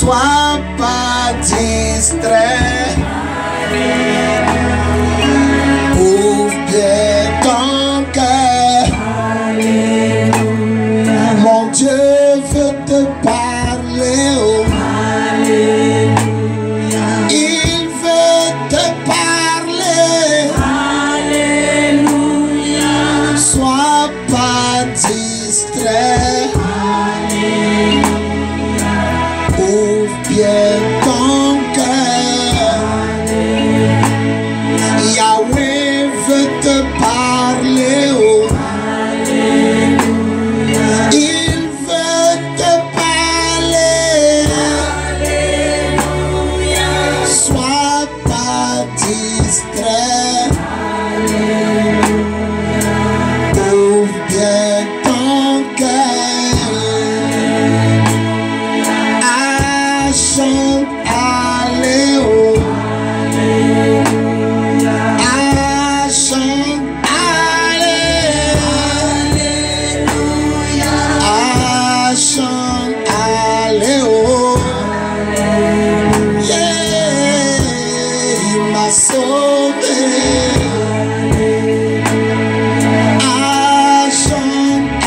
Sois pas distrait. Ouvre bien ton cœur. Mon Dieu veut te parler. Oh. Il veut te parler. Sois pas distrait. Ouvre bien ton cœur. Yahweh veut te parler. Oh. Il veut te parler. Sois pas distrait. Ouvre bien ton cœur. Chante, alléluia. Chante, alléluia. Chante, alléluia. Yeah, il m'a sauvé. Chante,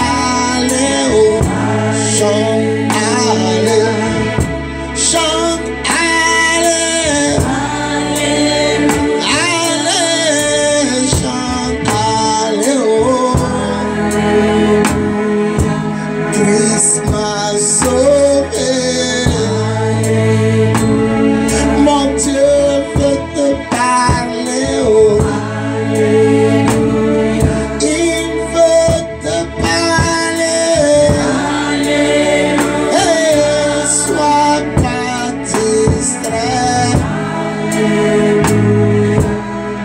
alléluia. Chante, alléluia. Chante, allez, allez, chante, allez, oh. Christ m'a sauvé. Mon Dieu veut te parler, oh. Il veut te parler. Et sois pas distrait.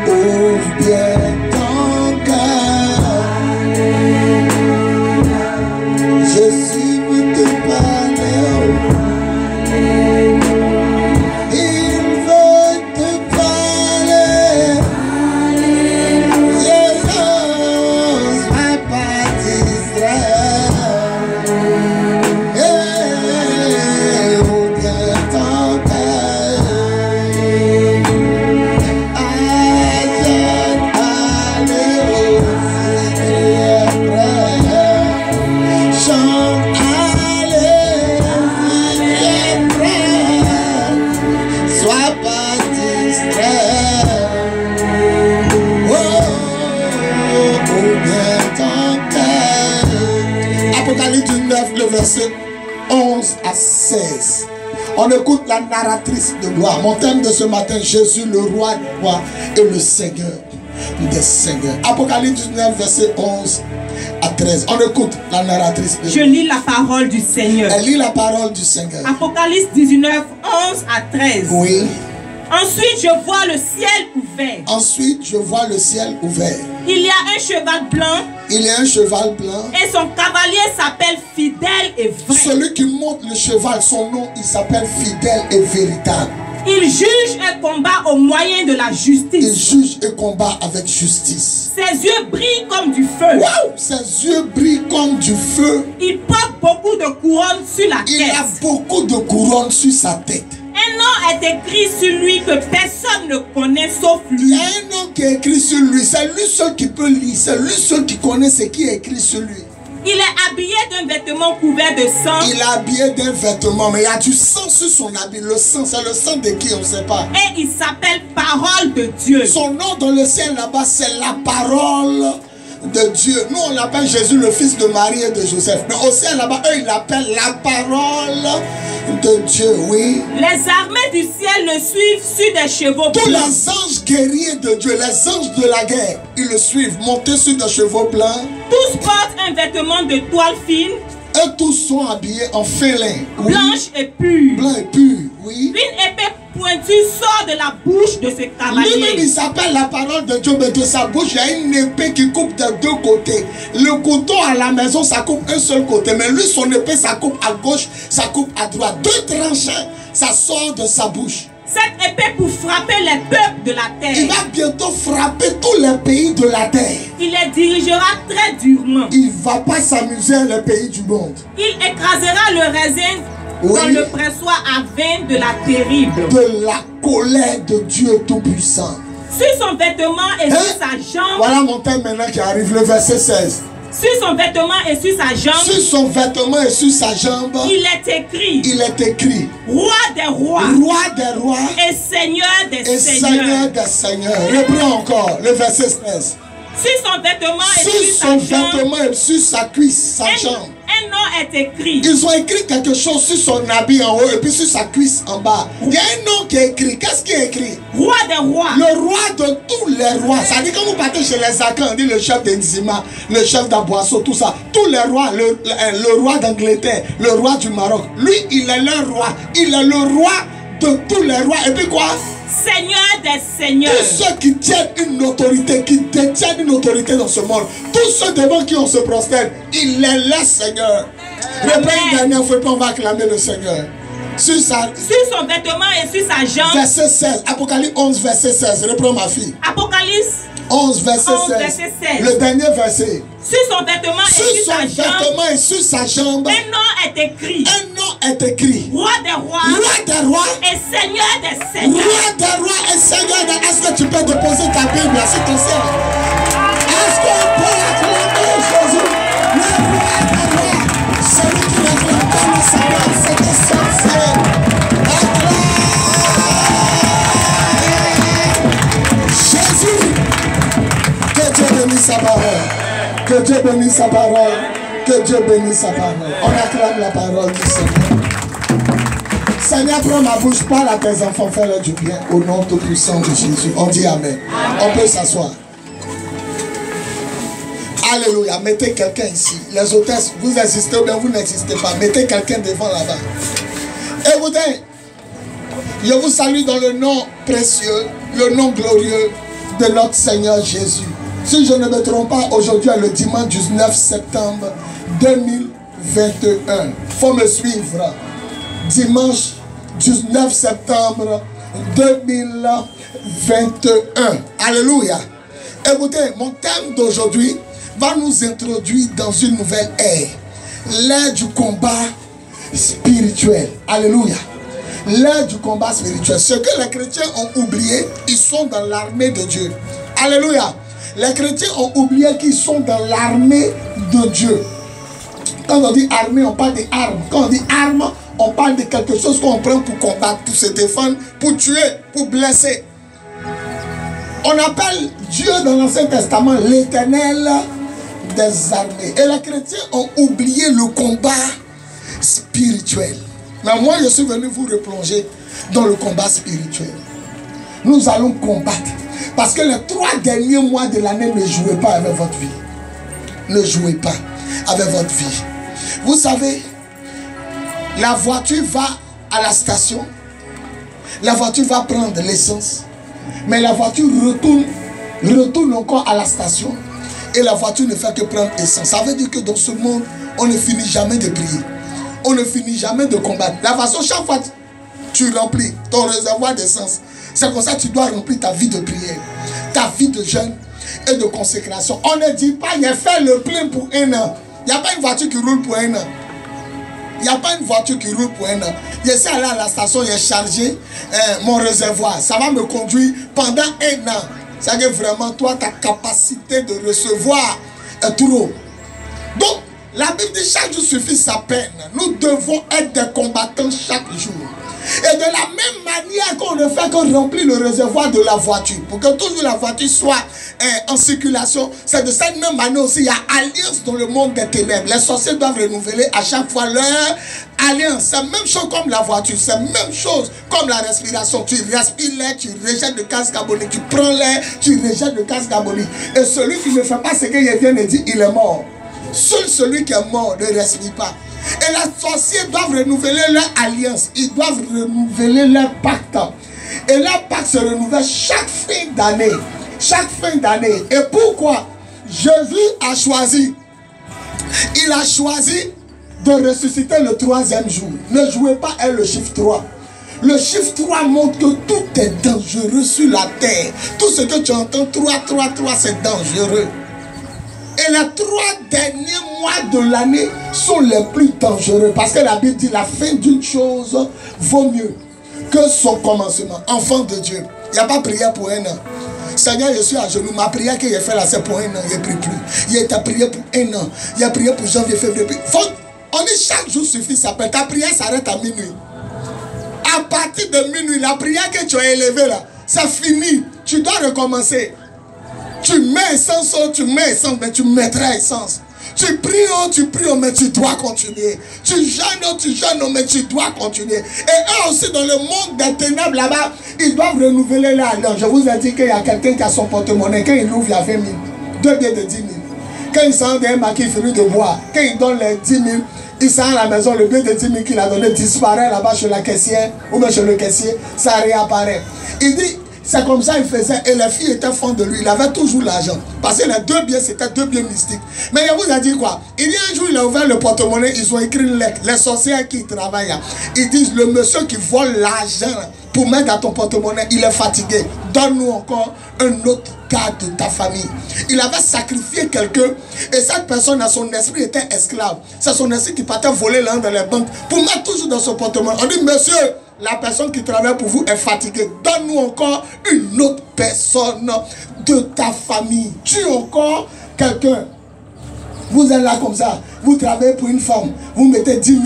Ouvre bien ton cœur. Jésus veut te parler. Il veut te parler. Sois pas distrait. Ouvre bien ton cœur. Sois pas distrait. Ouvre bien ton cœur. Apocalypse 9, le verset 11 à 16. On écoute la narratrice de gloire. Mon thème de ce matin, Jésus le roi du roi et le Seigneur des seigneurs. Apocalypse 19, verset 11 à 13. On écoute la narratrice de Je lis la parole du Seigneur. Elle lit la parole du Seigneur. Apocalypse 19, 11 à 13. Oui. Ensuite, je vois le ciel ouvert. Ensuite, je vois le ciel ouvert. Il y a un cheval blanc. Il y a un cheval blanc. Et son cavalier s'appelle Fidèle et Vrai. Celui qui monte le cheval, son nom, il s'appelle Fidèle et Véritable. Il juge et combat au moyen de la Il justice. juge et combat avec justice. Ses yeux brillent comme du feu. Waouh! Ses yeux brillent comme du feu. Il porte beaucoup de couronnes sur la Il a tête. beaucoup de couronnes sur sa tête. Un nom est écrit sur lui que personne ne connaît sauf Il y lui. a un nom qui est écrit sur lui. C'est lui seul qui peut lire. C'est lui seul qui connaît ce qui est écrit sur lui. Il est habillé d'un vêtement couvert de sang. Il est habillé d'un vêtement, mais il y a du sang sur son habit. Le sang, c'est le sang de qui? On ne sait pas. Et il s'appelle Parole de Dieu. Son nom dans le ciel là-bas, c'est la parole de Dieu. Nous, on l'appelle Jésus, le fils de Marie et de Joseph. Mais au ciel là-bas, eux, ils l'appellent la parole de Dieu, oui. Les armées du ciel le suivent sur des chevaux Tous blancs. les anges guerriers de Dieu, les anges de la guerre, ils le suivent, montés sur des chevaux blancs. Tous portent un vêtement de toile fine, Et tous sont habillés en félin. Oui. blanche et pure. Blanc et pur, oui. Une épée pointue sort de la bouche de ce Lui-même, cavalier. il s'appelle la parole de Dieu, mais de sa bouche, il y a une épée qui coupe des deux côtés. Le couteau à la maison, ça coupe un seul côté, mais lui, son épée, ça coupe à gauche, ça coupe à droite. Deux tranchants, ça sort de sa bouche. Cette épée pour frapper les peuples de la Il terre. va bientôt frapper tous les pays de la terre. Il les dirigera très durement. Il ne va pas s'amuser les pays du monde. Il écrasera le raisin dans le pressoir à vin de la terrible. De la colère de Dieu Tout-Puissant. Sur son vêtement et sur sa jambe. Voilà mon thème maintenant qui arrive, le verset 16. Sur son vêtement et sur sa jambe. Sur son vêtement et sur sa jambe. Il est écrit. Il est écrit. Roi des rois. Roi des rois. Et Seigneur des seigneurs. seigneurs. Seigneur des seigneurs. Reprends encore le verset 16. Sur son vêtement et Sur sur son sa jambe. vêtement et sur sa cuisse, sa jambe. Un nom est écrit. Ils ont écrit quelque chose sur son habit en haut et puis sur sa cuisse en bas. Il y a un nom qui est écrit. Qu'est-ce qui est écrit? Roi des rois. Le roi de tous les rois. Ça dit quand vous partez chez les Akans, on dit le chef d'Enzima, le chef d'Aboisseau, tout ça. Tous les rois, le roi d'Angleterre, le roi du Maroc. Lui, il est leur roi. Il est le roi de tous les rois. Et puis quoi? Seigneur des seigneurs. Tous ceux qui tiennent une autorité, qui détiennent une autorité dans ce monde, tous ceux devant qui on se prosterne, il est le Seigneur. Reprends une dernière fois, puis on va acclamer le Seigneur. Sur son vêtement et sur sa jambe. Verset 16. Apocalypse 11, verset 16. Reprends ma fille. Apocalypse 11, verset 16. Le dernier verset. Sur son vêtement et sur sa jambe. Un nom est écrit. Un nom est écrit. Roi des rois. Roi des rois. Et Seigneur des seigneurs. Roi des rois et Seigneur des... Est-ce que tu peux déposer ta Bible s'il te plaît? Est-ce qu'on peut acclamer Jésus? Le roi des rois. Celui qui n'acclame pas le Seigneur, c'est des sorciers. Jésus. Que Dieu bénisse sa parole. Que Dieu bénisse sa parole. Que Dieu bénisse sa parole. On acclame la parole du Seigneur. Seigneur, prends ma bouche, parle à tes enfants, fais-leur du bien. Au nom tout-puissant de Jésus. On dit Amen. On peut s'asseoir. Alléluia. Mettez quelqu'un ici. Les hôtesses, vous existez ou bien vous n'existez pas. Mettez quelqu'un devant là-bas. Écoutez, je vous salue dans le nom précieux, le nom glorieux de notre Seigneur Jésus. Si je ne me trompe pas, aujourd'hui est le dimanche 19 septembre 2021. Il faut me suivre. Dimanche 19 septembre 2021. Alléluia. Écoutez, mon thème d'aujourd'hui va nous introduire dans une nouvelle ère. L'ère du combat spirituel. Alléluia. L'ère du combat spirituel. Ce que les chrétiens ont oublié, ils sont dans l'armée de Dieu. Alléluia. Les chrétiens ont oublié qu'ils sont dans l'armée de Dieu. Quand on dit armée, on parle des armes. Quand on dit armes, on parle de quelque chose qu'on prend pour combattre, pour se défendre, pour tuer, pour blesser. On appelle Dieu dans l'Ancien Testament l'Éternel des armées. Et les chrétiens ont oublié le combat spirituel. Mais moi, je suis venu vous replonger dans le combat spirituel. Nous allons combattre. Parce que les 3 derniers mois de l'année, ne jouez pas avec votre vie. Ne jouez pas avec votre vie. Vous savez, la voiture va à la station. La voiture va prendre l'essence. Mais la voiture retourne encore à la station. Et la voiture ne fait que prendre essence. Ça veut dire que dans ce monde, on ne finit jamais de prier. On ne finit jamais de combattre. La façon, chaque fois tu remplis ton réservoir d'essence, c'est comme ça que tu dois remplir ta vie de prière, ta vie de jeûne et de consécration. On ne dit pas, il a fait le plein pour 1 an. Il n'y a pas une voiture qui roule pour 1 an. Il n'y a pas une voiture qui roule pour 1 an. Je suis allé à la station, j'ai chargé mon réservoir. Ça va me conduire pendant 1 an. C'est que vraiment, toi, ta capacité de recevoir est trop. Donc, la Bible dit chaque jour suffit sa peine. Nous devons être des combattants chaque jour. Et de la même manière qu'on ne fait que remplir le réservoir de la voiture, pour que toujours la voiture soit en circulation, c'est de cette même manière aussi, il y a alliance dans le monde des ténèbres. Les sorciers doivent renouveler à chaque fois leur alliance. C'est la même chose comme la voiture, c'est la même chose comme la respiration. Tu respires l'air, tu rejettes le gaz carbonique, tu prends l'air, tu rejettes le gaz carbonique. Et celui qui ne fait pas ce que je viens de dire, il est mort. Seul celui qui est mort ne respire pas. Et les sorciers doivent renouveler leur alliance. Ils doivent renouveler leur pacte. Et leur pacte se renouvelle chaque fin d'année. Chaque fin d'année. Et pourquoi? Jésus a choisi. Il a choisi de ressusciter le 3e jour. Ne jouez pas avec le chiffre 3. Le chiffre 3 montre que tout est dangereux sur la terre. Tout ce que tu entends, 3, c'est dangereux. Et les 3 derniers mois de l'année sont les plus dangereux. Parce que la Bible dit la fin d'une chose vaut mieux que son commencement. Enfant de Dieu, il n'y a pas prière pour un an. Seigneur, je suis à genoux. Ma prière que j'ai fait là, c'est pour un an. Je ne prie plus. Il a prié pour un an. Il a prié pour janvier, février. On dit chaque jour suffit. Ça peut. Ta prière s'arrête à minuit. À partir de minuit, la prière que tu as élevée là, c'est fini. Tu dois recommencer. Tu mets essence, mais tu mettras essence. Tu pries, mais tu dois continuer. Tu jeûnes, mais tu dois continuer. Et eux aussi, dans le monde des ténèbres là-bas, ils doivent renouveler leur alliance. Je vous ai dit qu'il y a quelqu'un qui a son porte-monnaie. Quand il ouvre, il y a 20 000. 2 billets de 10 000. Quand il sort d'un maquis fini de bois, quand il donne les 10 000, il sort à la maison, le billet de 10 000 qu'il a donné disparaît là-bas chez la caissière ou bien chez le caissier, ça réapparaît. Il dit, c'est comme ça il faisait et les filles étaient fans de lui. Il avait toujours l'argent. Parce que les 2 billets, c'était 2 billets mystiques. Mais il vous a dit quoi? Il y a un jour, il a ouvert le porte-monnaie, ils ont écrit une lettre. Les sorcières qui travaillent, ils disent, le monsieur qui vole l'argent pour mettre dans ton porte-monnaie, il est fatigué. Donne-nous encore un autre cas de ta famille. Il avait sacrifié quelqu'un et cette personne, à son esprit, était esclave. C'est son esprit qui partait voler l'argent dans les banques pour mettre toujours dans son porte-monnaie. On dit, monsieur, la personne qui travaille pour vous est fatiguée. Donne-nous encore une autre personne de ta famille. Tue encore quelqu'un. Vous êtes là comme ça. Vous travaillez pour une femme. Vous mettez 10 000.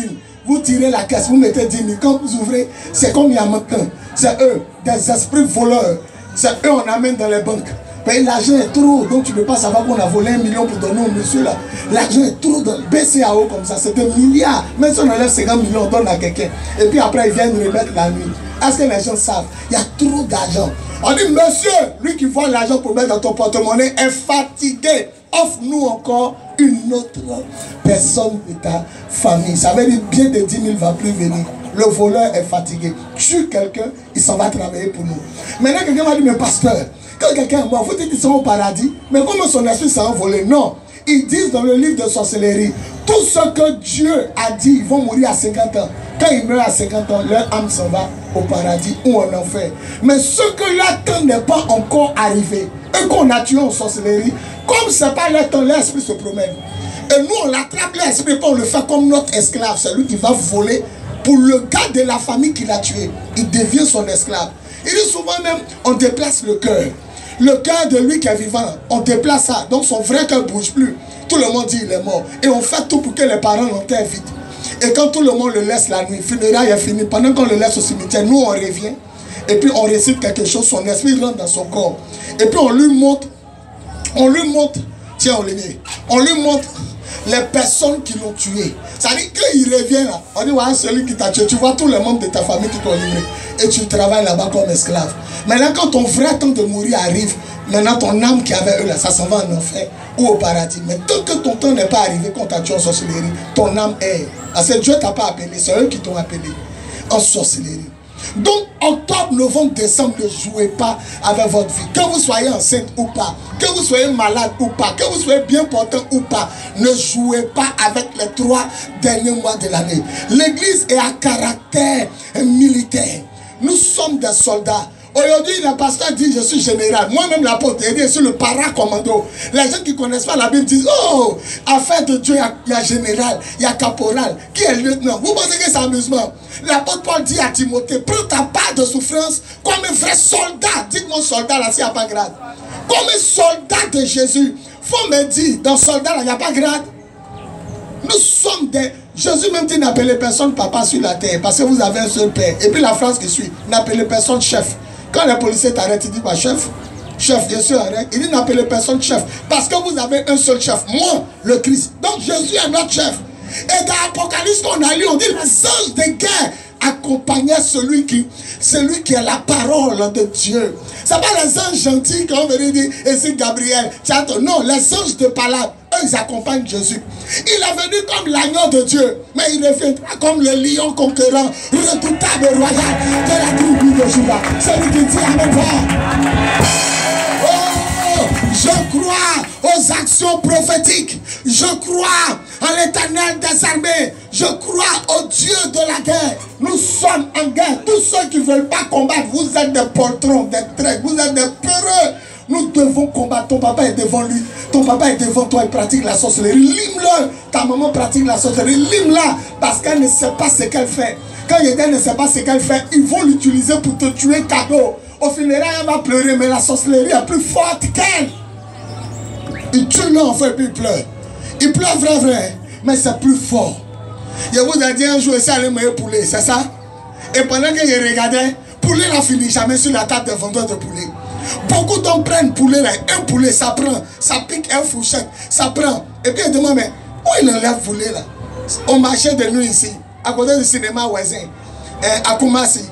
Vous tirez la caisse. Vous mettez 10 000. Quand vous ouvrez, c'est comme il y a maintenant. C'est eux, des esprits voleurs. C'est eux on amène dans les banques. Mais l'argent est trop. Donc tu ne peux pas savoir qu'on a volé 1 million pour donner au monsieur là. L'argent est trop dans le BCAO comme ça. C'est des milliards. Même si on enlève 50 millions, on donne à quelqu'un. Et puis après, ils viennent remettre la nuit. Est-ce que les gens savent? Il y a trop d'argent. On dit, monsieur, lui qui vole l'argent pour mettre dans ton porte-monnaie est fatigué. Offre-nous encore une autre personne de ta famille. Ça veut dire bien de 10 000 ne va plus venir. Le voleur est fatigué. Tue quelqu'un, il s'en va travailler pour nous. Maintenant, quelqu'un m'a dit, mais pasteur, quand quelqu'un est mort, vous dites qu'ils sont au paradis. Mais comment son esprit s'est envolé? Non. Ils disent dans le livre de sorcellerie, tout ce que Dieu a dit, ils vont mourir à 50 ans. Quand ils meurent à 50 ans, leur âme s'en va au paradis ou en enfer. Mais ce que leur temps n'est pas encore arrivé, eux qu'on a tué en sorcellerie, comme ce n'est pas leur temps, l'esprit se promène. Et nous, on l'attrape l'esprit, on le fait comme notre esclave. C'est lui qui va voler pour le gars de la famille qu'il a tué. Il devient son esclave. Il dit souvent même, on déplace le cœur. Le cœur de lui qui est vivant, on déplace ça. Donc son vrai cœur ne bouge plus. Tout le monde dit il est mort. Et on fait tout pour que les parents l'enterrent vite. Et quand tout le monde le laisse la nuit, funérailles est fini. Pendant qu'on le laisse au cimetière, nous on revient. Et puis on récite quelque chose, son esprit rentre dans son corps. Et puis on lui montre, tiens Olivier, on lui montre les personnes qui l'ont tué. Ça dit qu'il revient là, on dit voilà celui qui t'a tué, tu vois tous les membres de ta famille qui t'ont livré. Et tu travailles là-bas comme esclave. Maintenant quand ton vrai temps de mourir arrive, maintenant ton âme qui avait eux là, ça s'en va en enfer ou au paradis. Mais tant que ton temps n'est pas arrivé, quand tu as tué en sorcellerie, ton âme est. Parce que Dieu ne t'a pas appelé, c'est eux qui t'ont appelé en sorcellerie. Donc, octobre, novembre, décembre, ne jouez pas avec votre vie. Que vous soyez enceinte ou pas, que vous soyez malade ou pas, que vous soyez bien portant ou pas, ne jouez pas avec les 3 derniers mois de l'année. L'église est à caractère militaire. Nous sommes des soldats. Aujourd'hui, le pasteur dit je suis général. Moi-même, l'apôtre, je suis le paracommando. Les gens qui ne connaissent pas la Bible disent oh, affaire de Dieu, il y a général, il y a caporal. Qui est lieutenant? Vous pensez que c'est amusement? L'apôtre Paul dit à Timothée, prends ta part de souffrance comme un vrai soldat. Dites-moi soldat là, s'il n'y a pas grade. Comme un soldat de Jésus. Faut me dire, dans soldat là, il n'y a pas grade. Nous sommes des... Jésus même dit n'appelez personne papa sur la terre parce que vous avez un seul père. Et puis la phrase qui suit, n'appelez personne chef. Quand les policiers t'arrêtent, il dit bah chef, bien sûr arrête. Il dit n'appelez personne chef parce que vous avez un seul chef, moi, le Christ. Donc Jésus est notre chef. Et dans l'Apocalypse qu'on a lu, on dit les anges de guerre accompagnaient celui qui est la parole de Dieu. Ce n'est pas les anges gentils comme on veut dire, et c'est Gabriel. Non, les anges de palabre, eux ils accompagnent Jésus. Il est venu comme l'agneau de Dieu, mais il reviendra comme le lion conquérant, redoutable royal de la tribu de Juda. Celui qui dit Amen. Oh, je crois aux actions prophétiques. Je crois en l'Éternel des armées. Je crois au Dieu de la guerre. Nous sommes en guerre. Tous ceux qui ne veulent pas combattre, vous êtes des poltrons, des traîtres, vous êtes des peureux. Nous devons combattre. Ton papa est devant lui. Ton papa est devant toi. Il pratique la sorcellerie. Lime-le. Ta maman pratique la sorcellerie. Lime-la. Parce qu'elle ne sait pas ce qu'elle fait. Quand elle ne sait pas ce qu'elle fait, ils vont l'utiliser pour te tuer cadeau. Au funérailles, elle va pleurer. Mais la sorcellerie est plus forte qu'elle. Il tue l'enfant et puis il pleure. Il pleure vrai. Mais c'est plus fort. Je vous ai dit un jour, c'est le meilleur poulet. C'est ça? Et pendant que je regardais, poulet n'a fini jamais sur la table de vendeur de poulet. Beaucoup d'hommes prennent poulet là, un poulet, ça prend, ça pique un fourchette, ça prend. Et puis ils demandent, mais où il enlève le poulet là? Au marché de nous ici, à côté du cinéma voisin, à Koumassi.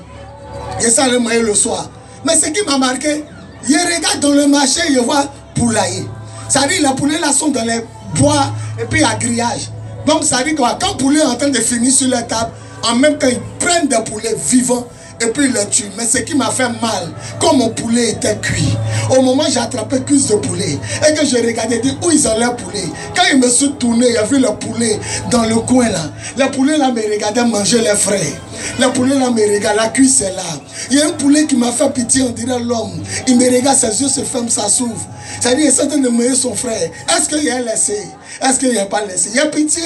Et ça le moyen le soir. Mais ce qui m'a marqué, je regarde dans le marché, je vois poulailler. Ça dit, les poulets là sont dans les bois et puis à grillage. Donc ça dit que quand le poulet est en train de finir sur la table, en même temps ils prennent des poulets vivants et puis ils les tuent. Mais ce qui m'a fait mal, comme mon poulet était cuit, au moment où j'ai attrapé cuisse de poulet et que je regardais où ils ont leur poulet, quand je me suis tourné, j'ai vu le poulet dans le coin là. Le poulet là me regardait manger les frères. Le poulet là me regarde, la cuisse est là. Il y a un poulet qui m'a fait pitié, on dirait l'homme. Il me regarde, ses yeux se ferment, ça s'ouvre. Ça dit, il est en train de manger son frère. Est-ce qu'il a laissé? Est-ce qu'il n'a pas laissé? Il y a pitié,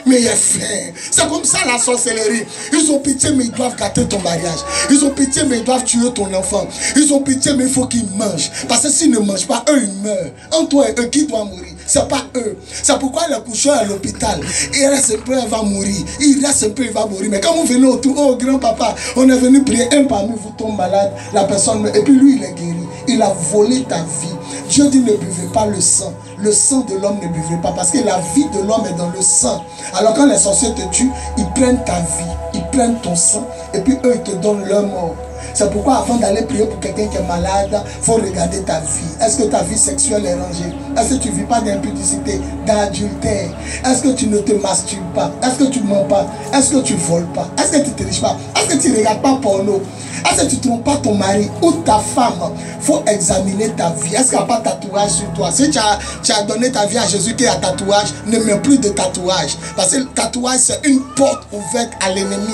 mais il y a faim. C'est comme ça la sorcellerie. Ils ont pitié, mais ils doivent gâter ton mariage. Ils ont pitié, mais ils doivent tuer ton enfant. Ils ont pitié, mais il faut qu'ils mangent. Parce que s'ils ne mangent pas, eux, ils meurent. En toi et eux, qui doit mourir? C'est pas eux. C'est pourquoi le coucheur à l'hôpital, il reste un peu, il va mourir. Il reste un peu, il va mourir. Mais quand vous venez autour, oh grand-papa, on est venu prier, un parmi vous tombe malade, la personne meurt. Et puis lui, il est guéri. Il a volé ta vie. Dieu dit ne buvez pas le sang. Le sang de l'homme ne buvez pas. Parce que la vie de l'homme est dans le sang. Alors quand les sorciers te tuent, ils prennent ta vie. Ils prennent ton sang. Et puis eux, ils te donnent leur mort. C'est pourquoi avant d'aller prier pour quelqu'un qui est malade, il faut regarder ta vie. Est-ce que ta vie sexuelle est rangée? Est-ce que tu ne vis pas d'impudicité, d'adultère? Est-ce que tu ne te masturbes pas? Est-ce que tu ne mens pas? Est-ce que tu ne voles pas? Est-ce que tu ne te riches pas? Est-ce que tu ne regardes pas porno? Est-ce que tu ne trompes pas ton mari ou ta femme? Il faut examiner ta vie. Est-ce qu'il n'y a pas de tatouage sur toi? Si tu as donné ta vie à Jésus qui a tatouage, ne mets plus de tatouage. Parce que le tatouage, c'est une porte ouverte à l'ennemi.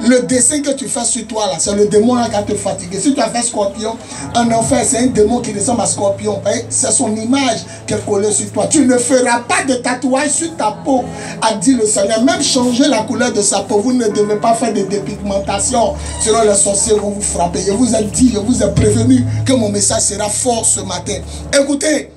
Le dessin que tu fais sur toi, là, c'est le démon qui va te fatiguer. Si tu as fait scorpion, en enfer, c'est un démon qui ressemble à scorpion. C'est son image qui est collée sur toi. Tu ne feras pas de tatouage sur ta peau, a dit le Seigneur. Même changer la couleur de sa peau, vous ne devez pas faire de dépigmentation. Sinon les sorciers vont vous frapper. Je vous ai dit, je vous ai prévenu que mon message sera fort ce matin. Écoutez,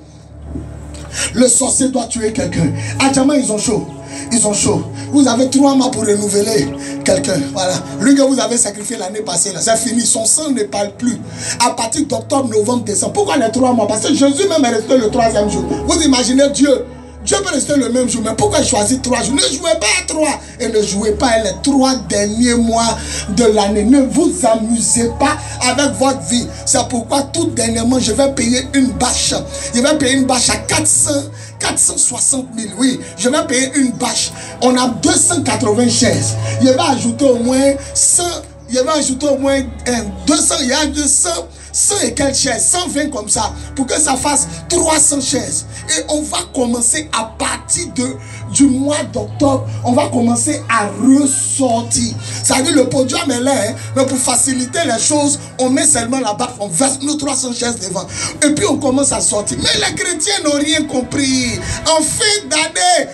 le sorcier doit tuer quelqu'un. À Djama, ils ont chaud. Ils ont chaud. Vous avez 3 mois pour renouveler quelqu'un. Voilà. Lui que vous avez sacrifié l'année passée, c'est fini. Son sang ne parle plus. À partir d'octobre, novembre, décembre. Pourquoi les 3 mois? Parce que Jésus même est resté le 3e jour. Vous imaginez Dieu. Dieu peut rester le même jour, mais pourquoi il choisit 3 jours? Ne jouez pas à 3 et ne jouez pas les 3 derniers mois de l'année. Ne vous amusez pas avec votre vie. C'est pourquoi tout dernièrement, je vais payer une bâche. Je vais payer une bâche à 460 000. Oui, je vais payer une bâche. On a 280 chaises. Je vais ajouter au moins 100. Je vais ajouter au moins 200. Il y a 200. 100 et quelques chaises, 120 comme ça, pour que ça fasse 300 chaises. Et on va commencer à partir du mois d'octobre, on va commencer à ressortir. Ça veut dire le podium est là, hein, mais pour faciliter les choses, on met seulement la barre, on verse nos 300 chaises devant. Et puis on commence à sortir. Mais les chrétiens n'ont rien compris. En fin d'année,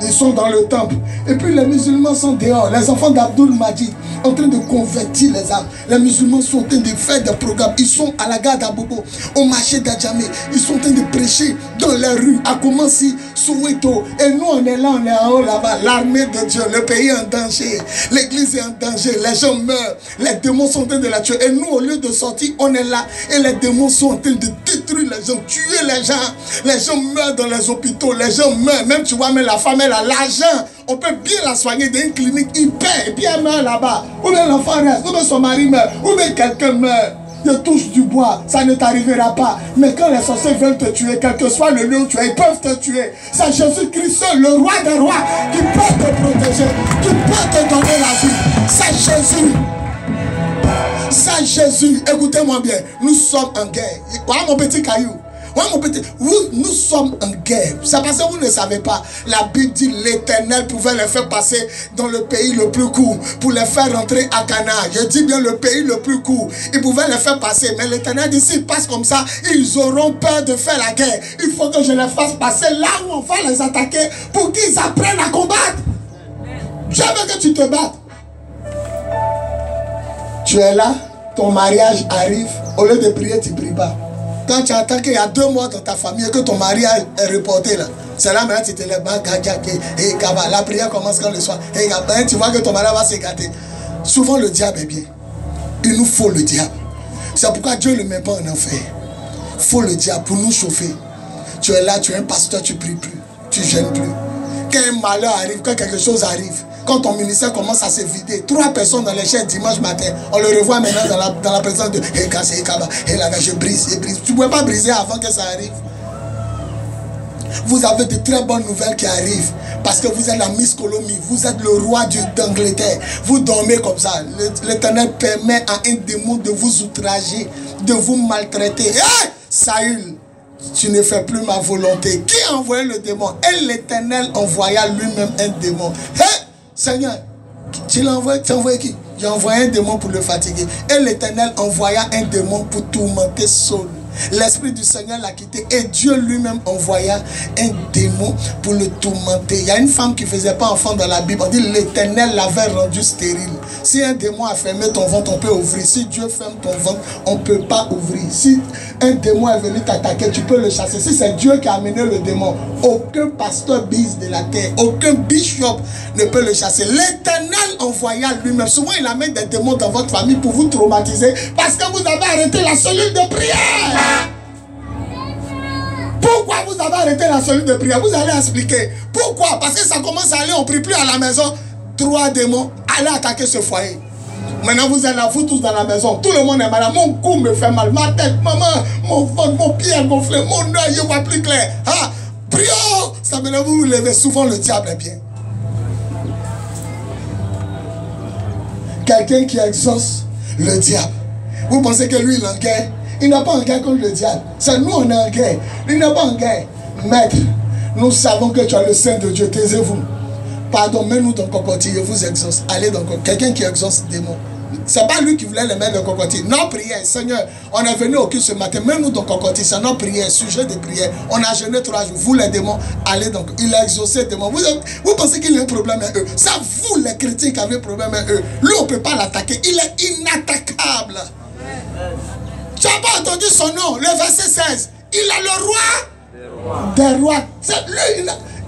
ils sont dans le temple. Et puis les musulmans sont dehors. Les enfants d'Abdul Majid en train de convertir les âmes. Les musulmans sont en train de faire des programmes. Ils sont à la gare d'Abobo, au marché d'Adjamé. Ils sont en train de prêcher dans les rues, à Koumassi, Soweto. Et nous, on est là, on est en haut là-bas. L'armée de Dieu, le pays est en danger. L'église est en danger. Les gens meurent. Les démons sont en train de la tuer. Et nous, au lieu de sortir, on est là. Et les démons sont en train de détruire les gens, tuer les gens. Les gens meurent dans les hôpitaux. Les gens meurent. Même, tu vois, mais la femme, elle a l'argent. On peut bien la soigner dans une clinique, il paie et puis elle meurt là-bas. Ou bien l'enfant reste, ou bien son mari meurt, ou bien quelqu'un meurt. Je touche du bois, ça ne t'arrivera pas. Mais quand les sorciers veulent te tuer, quel que soit le lieu où tu es, ils peuvent te tuer. C'est Jésus-Christ seul, le roi des rois, qui peut te protéger, qui peut te donner la vie. C'est Jésus. C'est Jésus. Écoutez-moi bien, nous sommes en guerre. Voilà mon petit caillou. Ouais, mon petit, nous sommes en guerre. C'est parce que vous ne savez pas. La Bible dit l'Éternel pouvait les faire passer dans le pays le plus court pour les faire rentrer à Canaan. Je dis bien le pays le plus court. Il pouvait les faire passer. Mais l'Éternel dit s'ils passent comme ça, ils auront peur de faire la guerre. Il faut que je les fasse passer là où on va les attaquer pour qu'ils apprennent à combattre. Je veux que tu te battes. Tu es là, ton mariage arrive. Au lieu de prier, tu ne pries pas. Quand tu entends qu'il y a 2 mois dans ta famille et que ton mariage est reporté là, c'est là maintenant tu te lèves, la prière commence quand le soir. Tu vois que ton mariage va s'écarter. Souvent le diable est bien. Il nous faut le diable. C'est pourquoi Dieu ne le met pas en enfer. Il faut le diable pour nous chauffer. Tu es là, tu es un pasteur, tu ne pries plus. Tu ne gênes plus. Quand un malheur arrive, quand quelque chose arrive, quand ton ministère commence à se vider, 3 personnes dans les chaînes dimanche matin, on le revoit maintenant dans la présence de je brise. Tu ne pouvais pas briser avant que ça arrive. Vous avez de très bonnes nouvelles qui arrivent parce que vous êtes la Miss Colombie, vous êtes le roi d'Angleterre. Vous dormez comme ça. L'Éternel permet à un démon de vous outrager, de vous maltraiter. Hey, Saül, tu ne fais plus ma volonté. Qui a envoyé le démon? Et l'Éternel envoya lui-même un démon. Hey, Seigneur, tu l'as envoyé, tu as envoyé qui? J'ai envoyé un démon pour le fatiguer. Et l'Éternel envoya un démon pour tourmenter Saul. L'Esprit du Seigneur l'a quitté et Dieu lui-même envoya un démon pour le tourmenter. Il y a une femme qui ne faisait pas enfant dans la Bible. On dit l'Éternel l'avait rendu stérile. Si un démon a fermé ton ventre, on peut ouvrir. Si Dieu ferme ton ventre, on ne peut pas ouvrir. Si un démon est venu t'attaquer, tu peux le chasser. Si c'est Dieu qui a amené le démon, aucun pasteur bise de la terre, aucun bishop ne peut le chasser. L'Éternel envoya lui-même. Souvent, il amène des démons dans votre famille pour vous traumatiser parce que vous avez arrêté la cellule de prière. Pourquoi vous avez arrêté la cellule de prière? Vous allez expliquer. Pourquoi? Parce que ça commence à aller, on ne prie plus à la maison. 3 démons, allez attaquer ce foyer. Maintenant vous êtes là, vous tous dans la maison. Tout le monde est malade. Mon cou me fait mal. Ma tête, maman, mon ventre, mon pied est gonflé. Mon œil, je vois plus clair. Ah, prions. Ça veut dire vous vous levez. Souvent le diable est bien. Quelqu'un qui exauce le diable. Vous pensez que lui il est en guerre? Il n'est pas en guerre contre le diable. C'est nous on est en guerre. Il n'est pas en guerre. Maître, nous savons que tu as le Saint de Dieu. Taisez-vous. Pardon, mets-nous dans le cocotier. Je vous exauce. Allez dans le cocotier. Quelqu'un qui exauce des démons. Ce n'est pas lui qui voulait les mettre dans le cocotier. Non, prière. Seigneur, on est venu au culte ce matin. Mets-nous dans le cocotier. C'est notre prière. Sujet de prière. On a jeûné 3 jours. Vous les démons, allez donc. Il a exaucé les démons. Vous pensez qu'il a un problème avec eux? C'est vous les chrétiens qui avez un problème avec eux. Lui, on ne peut pas l'attaquer. Il est inattaquable. Tu n'as pas entendu son nom, le verset 16. Il est le roi des rois.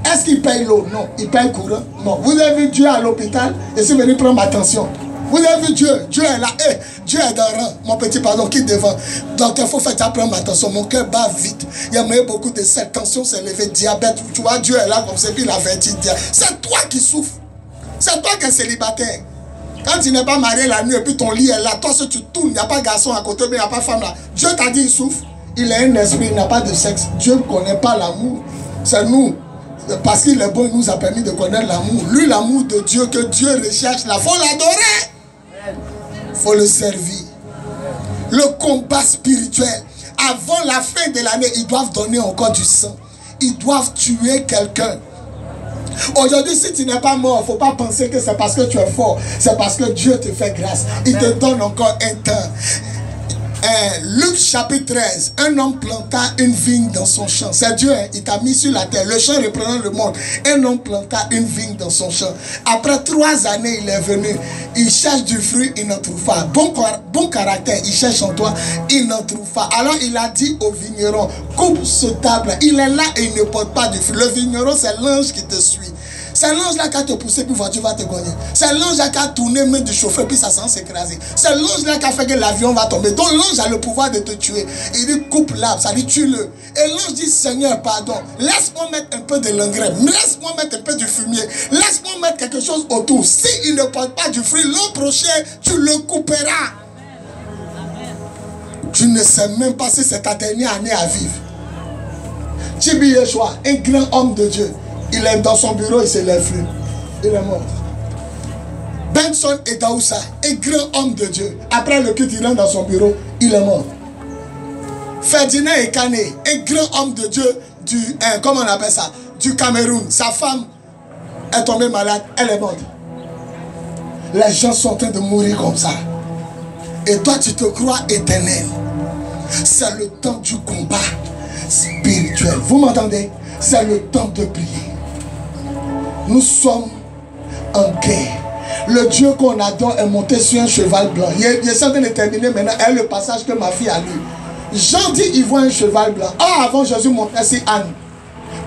Est-ce qu'il paye l'eau? Non. Il paye le courant? Non. Vous avez vu Dieu à l'hôpital et c'est venu prendre ma tension. Vous avez vu Dieu? Dieu est là. Hey, Dieu est dans le rang. Mon petit pardon, qui est devant? Donc il faut faire prendre ma tension. Mon cœur bat vite. Il y a eu beaucoup de cette tension s'est levée. Diabète. Tu vois, Dieu est là comme ça. Puis il a averti. C'est toi qui souffres. C'est toi qui es célibataire. Quand tu n'es pas marié la nuit et puis ton lit est là, toi si tu tournes, il n'y a pas garçon à côté, mais il n'y a pas femme là. Dieu t'a dit il souffre, il a un esprit, il n'a pas de sexe. Dieu ne connaît pas l'amour. C'est nous. Parce qu'il est bon, il nous a permis de connaître l'amour. Lui, l'amour de Dieu que Dieu recherche, là, il faut l'adorer. Il faut le servir. Le combat spirituel. Avant la fin de l'année, ils doivent donner encore du sang. Ils doivent tuer quelqu'un. Aujourd'hui, si tu n'es pas mort, il ne faut pas penser que c'est parce que tu es fort. C'est parce que Dieu te fait grâce. Il te donne encore un temps. Luc chapitre 13. Un homme planta une vigne dans son champ. C'est Dieu, hein? Il t'a mis sur la terre. Le champ reprenant le monde. Un homme planta une vigne dans son champ. Après 3 années, il est venu. Il cherche du fruit, il n'en trouve pas. Bon caractère, il cherche en toi, il n'en trouve pas. Alors il a dit au vigneron, coupe ce table. Il est là et il ne porte pas du fruit. Le vigneron, c'est l'ange qui te suit. C'est l'ange-là qui a te poussé, puis voiture va te gagner. C'est l'ange-là qui a tourné main du chauffeur, puis ça s'en s'écraser. C'est l'ange-là qui a fait que l'avion va tomber. Donc l'ange a le pouvoir de te tuer. Il dit coupe l'arbre, ça dit tue-le. Et l'ange dit Seigneur, pardon, laisse-moi mettre un peu de l'engrais, laisse-moi mettre un peu du fumier, laisse-moi mettre quelque chose autour. S'il ne porte pas du fruit, l'an prochain, tu le couperas. Tu ne sais même pas si c'est ta dernière année à vivre. Tibi Yeshua, un grand homme de Dieu. Il est dans son bureau, il se lève plus. Il est mort. Benson et Daoussa, un grand homme de Dieu. Après le culte, il rentre dans son bureau, il est mort. Ferdinand Ekané, un grand homme de Dieu comment on appelle ça, du Cameroun. Sa femme est tombée malade, elle est morte. Les gens sont en train de mourir comme ça. Et toi, tu te crois éternel. C'est le temps du combat spirituel. Vous m'entendez? C'est le temps de prier. Nous sommes en guerre. Le Dieu qu'on adore est monté sur un cheval blanc. Il est en train de terminer maintenant. Et le passage que ma fille a lu. Jean dit il voit un cheval blanc. Ah, avant Jésus montait sur Anne.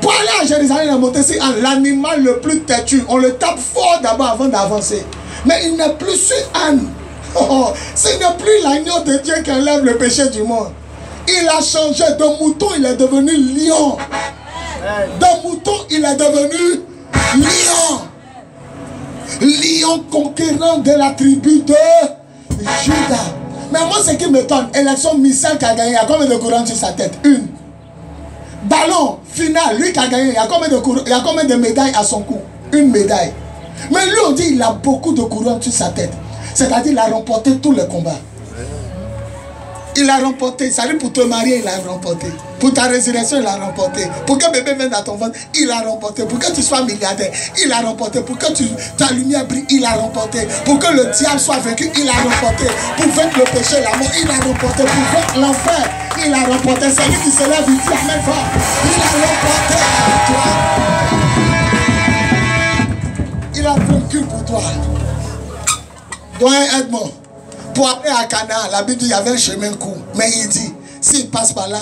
Pour aller à Jérusalem, il a monté sur Anne. L'animal le plus têtu. On le tape fort d'abord avant d'avancer. Mais il n'est plus sur Anne. Oh, ce n'est plus l'agneau de Dieu qui enlève le péché du monde. Il a changé. De mouton, il est devenu lion. De mouton, il est devenu lion. Lion conquérant de la tribu de Juda. Mais moi, ce qui m'étonne, élection Michel qui a gagné, il y a combien de couronnes sur sa tête? Une. Ballon final, lui qui a gagné, il y a combien de médailles à son cou? Une médaille. Mais lui, on dit il a beaucoup de couronnes sur sa tête. C'est-à-dire qu'il a remporté tous les combats. Il a remporté. Ça dit pour te marier, il a remporté. Pour ta résurrection, il a remporté. Pour que bébé vienne dans ton ventre, il a remporté. Pour que tu sois milliardaire, il a remporté. Pour que ta lumière brille, il a remporté. Pour que le diable soit vaincu, il a remporté. Pour vaincre le péché, la mort, il a remporté. Pour vaincre l'enfer, il a remporté. C'est lui qui se lève, il dit amen fort. Il a remporté. Il a vaincu pour toi. Doyen Edmond, pour aller à Canaan, la Bible dit qu'il y avait un chemin court. Mais il dit, s'ils passent par là,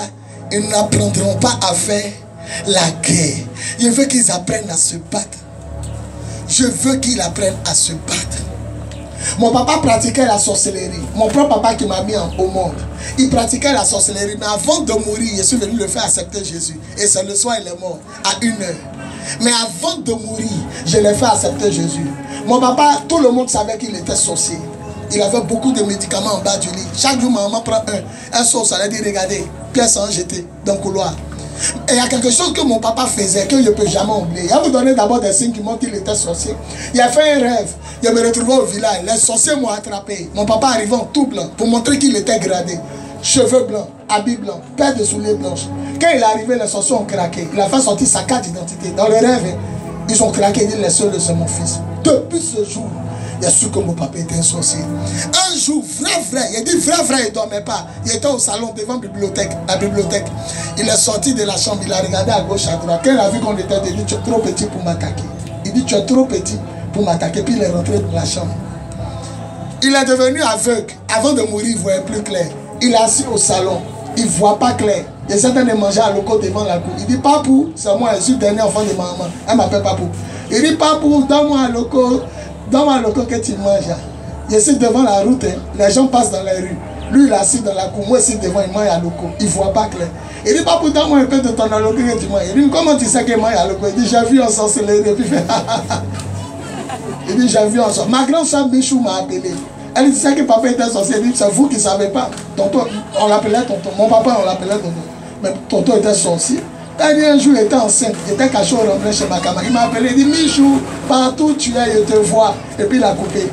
ils n'apprendront pas à faire la guerre. Je veux qu'ils apprennent à se battre. Je veux qu'ils apprennent à se battre. Mon papa pratiquait la sorcellerie. Mon propre papa qui m'a mis au monde. Il pratiquait la sorcellerie. Mais avant de mourir, je suis venu le faire accepter Jésus. Et c'est le soir, il est mort. À 1 heure. Mais avant de mourir, je l'ai fait accepter Jésus. Mon papa, tout le monde savait qu'il était sorcier. Il avait beaucoup de médicaments en bas du lit. Chaque jour, maman prend un sauce. Elle a dit, regardez, pièce en jeté dans le couloir. Et il y a quelque chose que mon papa faisait que je ne peux jamais oublier. Il va vous donner d'abord des signes qui montrent qu'il était sorcier. Il a fait un rêve. Il me retrouvait au village. Les sorciers m'ont attrapé. Mon papa arrivait en tout blanc pour montrer qu'il était gradé. Cheveux blancs, habits blancs, paire de souliers blanches. Quand il est arrivé, les sorciers ont craqué. Il a fait sortir sa carte d'identité. Dans le rêve, ils ont craqué. Ils disent, c'est mon fils. Depuis ce jour, il a su que mon papa était un sorcier. Un jour, vrai, il a dit vrai, il ne dormait pas. Il était au salon devant la bibliothèque. Il est sorti de la chambre, il a regardé à gauche, à droite. Quand il a vu qu'on était, il dit, tu es trop petit pour m'attaquer. Il dit, tu es trop petit pour m'attaquer. Puis il est rentré dans la chambre. Il est devenu aveugle. Avant de mourir, il ne voyait plus clair. Il est assis au salon. Il ne voit pas clair. Il est en train de manger à l'eau devant la cour. Il dit, Papou, c'est moi, je suis le dernier enfant de ma maman. Elle m'appelle Papou. Il dit, Papou, donne-moi un loco que tu manges. Je suis devant la route, hein. Les gens passent dans les rues. Lui, il est assis dans la cour. Moi, je suis devant, il mange à loco. Il ne voit pas clair. Il dit, Papou, donne-moi un peu de ton loco que tu manges. Il dit, comment tu sais qu'il mange à loco? Il dit, j'ai vu en sorcellerie. Puis il fait, il dit, j'ai vu en sorcellerie. Ma grande soeur Michou m'a appelé. Elle dit, tu sais que papa était sorcier. Elle dit, c'est vous qui ne savez pas. Tonton, on l'appelait tonton. Mon papa, on l'appelait tonton. Mais tonton était sorcier. Elle dit, un jour, il était enceinte. Il était caché au remblai chez ma camarade. Il m'a appelé, il dit, Michou, partout où tu es, je te vois. Et puis il a coupé.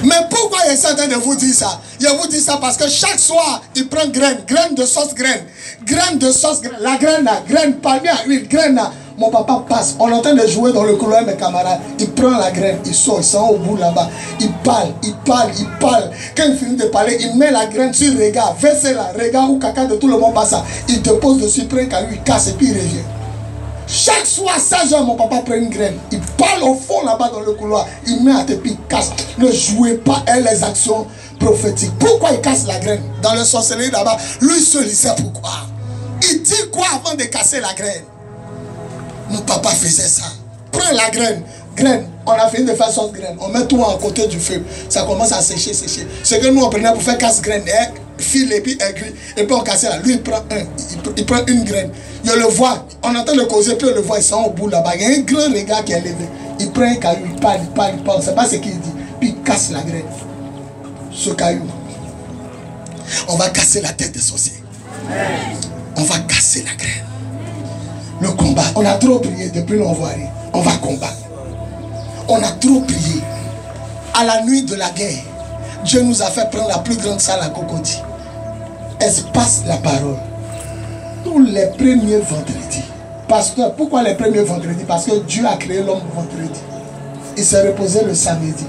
Mais pourquoi il est en train de vous dire ça? Je vous dis ça parce que chaque soir, il prend graine de sauce graine. Graine de sauce graine. La graine là, graine, palmier à huile, graine là. Mon papa passe, on est en train de jouer dans le couloir, mes camarades. Il prend la graine, il sort, il s'en va au bout là-bas. Il parle. Quand il finit de parler, il met la graine sur le regard, verse là, regard où caca de tout le monde passe. Il te pose dessus, prend un caillou, il casse et puis il revient. Chaque soir, 16 heures, mon papa prend une graine. Il parle au fond là-bas dans le couloir. Il met à tes pieds, il casse. Ne jouez pas avec les actions prophétiques. Pourquoi il casse la graine? Dans le sorcellerie là-bas, lui seul, il sait pourquoi. Il dit quoi avant de casser la graine? Mon papa faisait ça. Prends la graine. On a fini de faire sauce graine. On met tout à côté du feu. Ça commence à sécher. Ce que nous on prenait pour faire casse graine, fil et puis aiguille. Et puis on cassait là. Lui il prend une graine. Je le vois. On entend le causer, puis on le voit. Il s'en au bout là-bas. Il y a un grand regard qui est levé. Il prend un caillou, il parle. On ne sait pas ce qu'il dit. Puis il casse la graine. Ce caillou. On va casser la tête des sorciers. On va casser la graine. Le combat, on a trop prié depuis l'envoyer. On va combattre. On a trop prié. À la nuit de la guerre, Dieu nous a fait prendre la plus grande salle à Cocody. espace la parole. Tous les premiers vendredis. Pasteur, pourquoi les premiers vendredis? Parce que Dieu a créé l'homme vendredi. Il s'est reposé le samedi.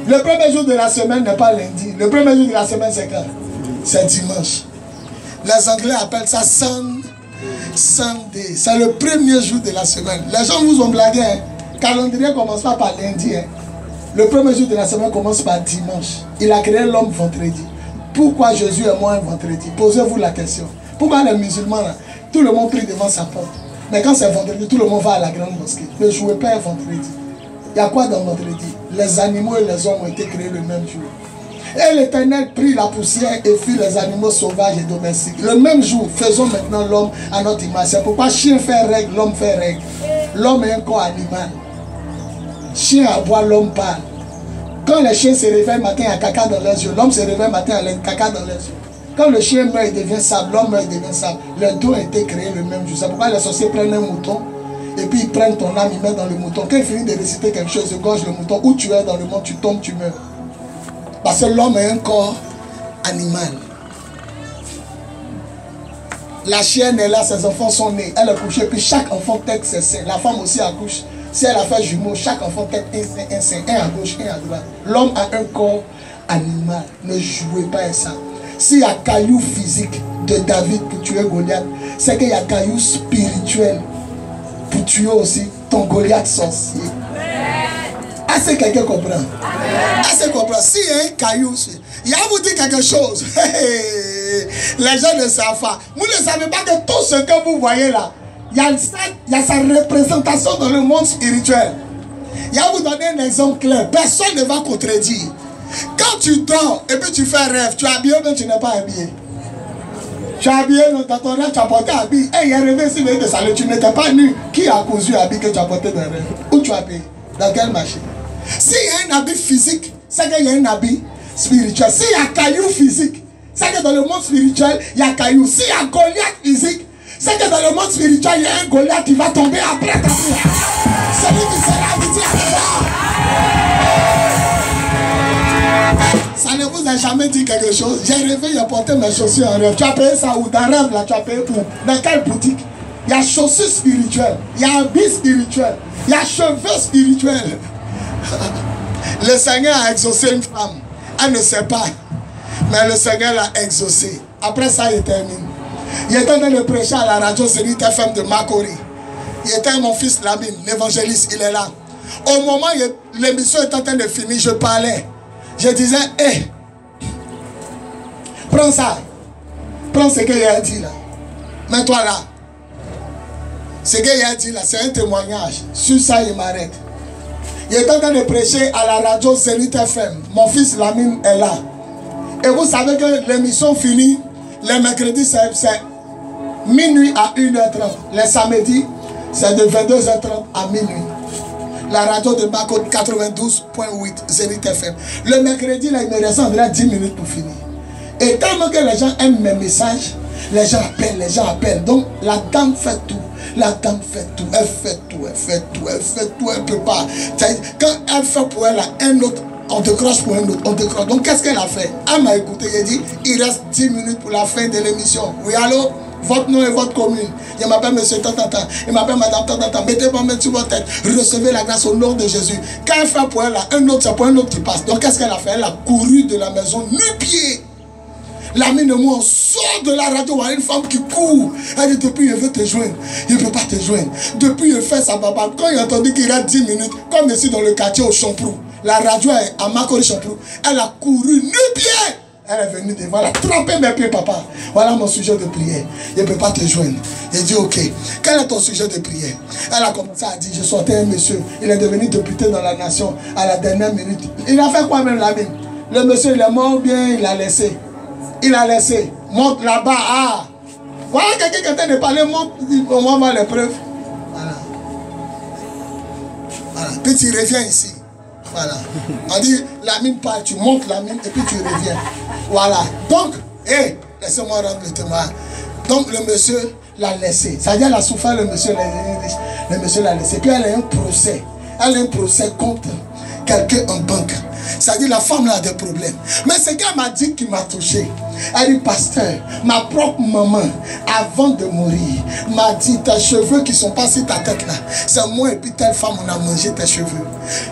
Le premier jour de la semaine n'est pas lundi. Le premier jour de la semaine, c'est quand? C'est dimanche. Les Anglais appellent ça Sunday. C'est le premier jour de la semaine. Les gens vous ont blagué. Hein? Le calendrier ne commence pas par lundi. Hein? Le premier jour de la semaine commence par dimanche. Il a créé l'homme vendredi. Pourquoi Jésus est mort un vendredi? Posez-vous la question. Pourquoi les musulmans, là, tout le monde prie devant sa porte? Mais quand c'est vendredi, tout le monde va à la grande mosquée. Ne jouez pas un vendredi. Il y a quoi dans vendredi? Les animaux et les hommes ont été créés le même jour. Et l'Éternel prit la poussière et fit les animaux sauvages et domestiques. Le même jour, faisons maintenant l'homme à notre image. C'est pourquoi chien fait règle, l'homme fait règle. L'homme est un corps animal. Chien aboie, l'homme parle. Quand les chiens se réveillent le matin, il y a caca dans leurs yeux. L'homme se réveille le matin, il y a caca dans leurs yeux. Quand le chien meurt, il devient sable. L'homme meurt, il devient sable. Les deux ont été créés le même jour. C'est pourquoi les sorciers prennent un mouton. Et puis ils prennent ton âme, ils mettent dans le mouton. Quand ils finissent de réciter quelque chose, ils gorgent le mouton. Où tu es dans le monde, tu tombes, tu meurs. Parce que l'homme est un corps animal. La chienne est là, ses enfants sont nés. Elle est couchée, puis chaque enfant tête ses seins. La femme aussi accouche. Si elle a fait jumeau, chaque enfant tête un sein, un à gauche, un à droite. L'homme a un corps animal. Ne jouez pas à ça. S'il y a caillou physique de David pour tuer Goliath, c'est qu'il y a caillou spirituel pour tuer aussi ton Goliath sorcier. Est-ce que quelqu'un comprend? Est-ce que comprend? S'il y a un caillou, il y a vous dire quelque chose. Les gens ne savent pas. Vous ne savez pas que tout ce que vous voyez là, il y a sa représentation dans le monde spirituel. Il y a vous donner un exemple clair. Personne ne va contredire. Quand tu dors et puis tu fais rêve, tu es habillé ou bien tu n'es pas habillé? Tu es habillé dans ton rêve, tu as porté habillé. Et il y a rêvé si de salut, tu n'étais pas nu. Qui a cousu habillé que tu as porté dans le rêve? Où tu as payé? Dans quelle machine? S'il y a un habit physique, c'est qu'il y a un habit spirituel. S'il y a caillou physique, c'est que dans le monde spirituel, il y a caillou. S'il y a Goliath physique, c'est que dans le monde spirituel, il y a un Goliath qui va tomber après ta prière. Celui qui sera habité à toi. Ça ne vous a jamais dit quelque chose? J'ai rêvé, j'ai porté mes chaussures en rêve. Tu as payé ça où? Dans rêve là, tu as payé où? Dans quelle boutique? Il y a chaussures spirituelles, il y a habits spirituels, il y a cheveux spirituels. Le Seigneur a exaucé une femme. Elle ne sait pas. Mais le Seigneur l'a exaucé. Après ça, il termine. Il était en train de prêcher à la radio Zénith FM de Makori. Il était mon fils Lamine, l'évangéliste, il est là. Au moment où l'émission est en train de finir, je parlais. Je disais, hé, prends ça. Prends ce qu'il a dit là. Mets-toi là. Ce qu'il a dit là, c'est un témoignage. Sur ça, il m'arrête. Il est en train de prêcher à la radio Zénith FM. Mon fils Lamine est là. Et vous savez que l'émission finit les mercredis, c'est minuit à 1h30. Les samedis, c'est de 22h30 à minuit. La radio de Bako 92.8 Zénith FM. Le mercredi, là, il me reste 10 minutes pour finir. Et tellement que les gens aiment mes messages, les gens appellent. Donc la dame fait tout. La dame fait tout, elle fait tout, elle peut pas. Quand elle fait pour elle, un autre, on décroche pour un autre, on décroche. Donc qu'est-ce qu'elle a fait? Elle m'a écouté, elle dit, il reste 10 minutes pour la fin de l'émission. Oui, allô? Votre nom et votre commune. Je m'appelle monsieur Tantanta, je m'appelle madame Tantanta. Mettez vos mains sur votre tête, recevez la grâce au nom de Jésus. Quand elle fait pour elle, un autre, c'est pour un autre qui passe. Donc qu'est-ce qu'elle a fait? Elle a couru de la maison nu-pied. L'ami de moi sort de la radio, il y a une femme qui court. Elle dit, depuis il veut te joindre, il ne peut pas te joindre. Depuis il fait sa baba. Quand il a entendu qu'il reste 10 minutes, comme ici dans le quartier au Champrou, la radio est à Makori Champrou, elle a couru nu-pied. Elle est venue devant, elle a trempé mes pieds, papa. Voilà mon sujet de prière. Il ne peut pas te joindre. Il dit, ok, quel est ton sujet de prière? Elle a commencé à dire, je sortais un monsieur, il est devenu député dans la nation à la dernière minute. Il a fait quoi même la mine? Le monsieur, il est mort bien, il a laissé. Il a laissé. Monte là-bas. Ah. Voilà quelqu'un qui est en train de parler. Monte. On va voir les preuves. Voilà. Voilà. Puis tu reviens ici. Voilà. On dit, la mine part. Tu montes la mine et puis tu reviens. Voilà. Donc, laissez-moi rendre le témoin. Donc, le monsieur l'a laissé. Ça veut dire, elle a souffert, le monsieur l'a laissé. Puis, elle a un procès. Elle a un procès contre quelqu'un en banque. C'est-à-dire la femme là a des problèmes. Mais ce gars m'a dit qu'il m'a touché. Elle dit, pasteur, ma propre maman, avant de mourir, m'a dit, tes cheveux qui sont pas sur ta tête là, c'est moi et puis telle femme, on a mangé tes cheveux.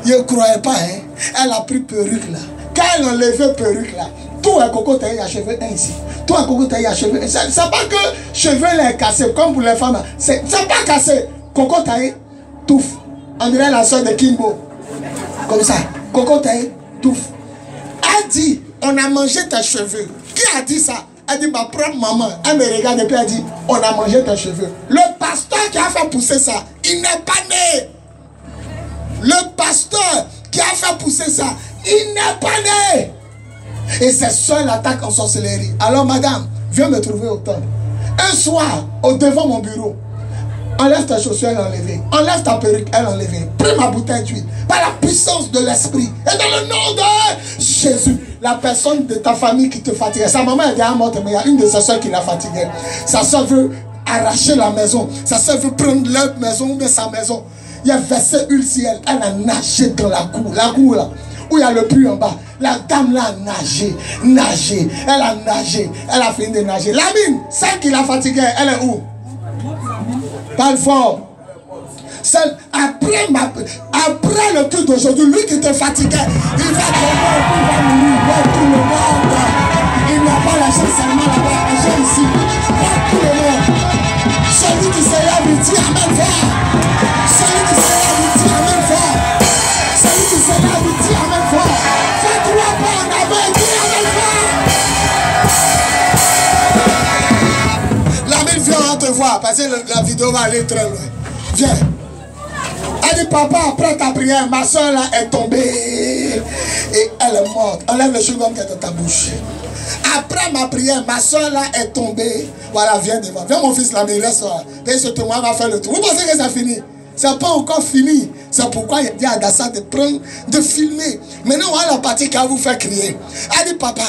Je ne croyais pas, hein. Elle a pris perruque là. Quand elle a enlevé perruque là, tout un coco il y a cheveux ici. Tout un coco il y a cheveux. C'est pas que cheveux là est cassé comme pour les femmes. C'est pas cassé. Coco taille, touffe. On dirait la soeur de Kimbo. Comme ça. Coco taille, touffe. Elle dit, on a mangé tes cheveux. Qui a dit ça? Elle dit, ma propre maman. Elle me regarde et puis elle dit, on a mangé tes cheveux. Le pasteur qui a fait pousser ça, il n'est pas né. Le pasteur qui a fait pousser ça, il n'est pas né. Et c'est seule attaque en sorcellerie. Alors madame, viens me trouver au temple. Un soir, devant mon bureau, enlève ta chaussure, elle est enlevée. Enlève ta perruque, elle est enlevée. Prends ma bouteille d'huile. Par la puissance de l'esprit. Et dans le nom de Jésus, la personne de ta famille qui te fatiguait. Sa maman est déjà morte, mais il y a une de ses soeurs qui la fatiguait. Sa soeur veut arracher la maison. Sa soeur veut prendre leur maison ou bien sa maison. Il y a versé huile sur elle. Elle a nagé dans la cour là. Où il y a le puits en bas. La dame là a nagé. Elle a nagé. Elle a fini de nager. La mine, celle qui la fatiguait, elle est où? Parle fort. Après le culte d'aujourd'hui, lui qui te fatiguait, il va tomber, il va mourir. Tout le monde. Il n'a pas lâché seulement là-bas, lâché ici. Tout le monde. Celui qui se lève, il dit amen fort. Celui qui se lève, il dit amen fort. Celui qui se lève, il dit amen fort. Fais-toi pas en avant, il dit amen fort. La mine vient en te voir, parce que la vidéo va aller très loin. Viens. Elle dit, papa, après ta prière, ma soeur là est tombée et elle est morte. Enlève le chewing-gum qui est dans ta bouche. Après ma prière, ma soeur là est tombée. Voilà, viens devant. Viens mon fils là, mais il reste là. Et ce témoin va faire le tour. Vous pensez que c'est fini? C'est pas encore fini. C'est pourquoi il dit à Dassa de prendre, de filmer. Maintenant, voilà la partie qui va vous faire crier. Elle dit, papa,